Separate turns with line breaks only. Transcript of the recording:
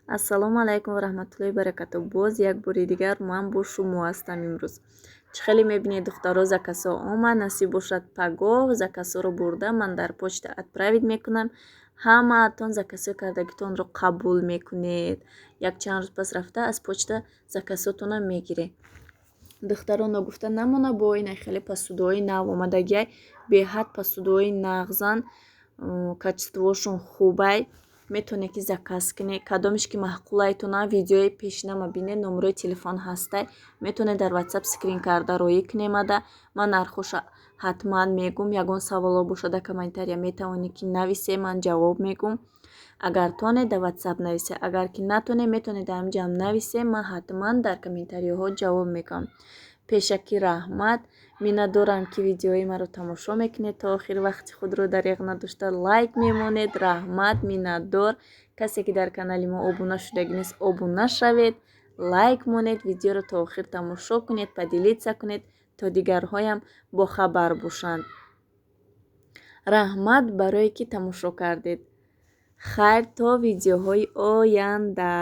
Ассалому алайкум ва раҳматуллоҳи ва баракатуҳ. Боз як бори дигар ман бо шумо ҳастам имрӯз. Чӣ хеле мебинед духтаро закасо омад, насиб бошад пагоҳ закасоро бурда ман дар почта отправит мекунам. Ҳамаатон закасо кардагитонро қабул мекунед. Якчанд рӯз пас рафта аз почта закасотонро мегиред. Духтаро нагуфта намона бо ина хеле посудҳои нав омадагиай беҳад посудҳои нағзан, качествошон хубай. Метавонед ки заказ кунед. Кадомеш ки маъқулайтона видеои пешина бинед, номерои телефон ҳастай. Метавонед дар WhatsApp скрин карда роӣ кунемада. Ман нархоша ҳатман мегум. Ягон саволо бошада комментария метавонед ки нависед, ман ҷавоб мегум. Агар тонед дар WhatsApp нависед, агар ки натонед метавонед дар ҳамҷам нависед, ман ҳатман дар комментариҳо ҷавоб мекунам. пешакӣ раҳмат. Миннатдорам ки видеои маро тамошо мекунед, то охир вақти худро дариғ надошта лайк мемонед. Раҳмат, миннатдор. Касе ки дар канали мо обуна шудагӣ нест, обуна шавед, лайк монед, видеоро то охир тамошо кунед, поделиться кунед, то дигарҳоям бохабар бошанд. раҳмат барое ки тамошо кардед. Хайр то видеоҳои оянда.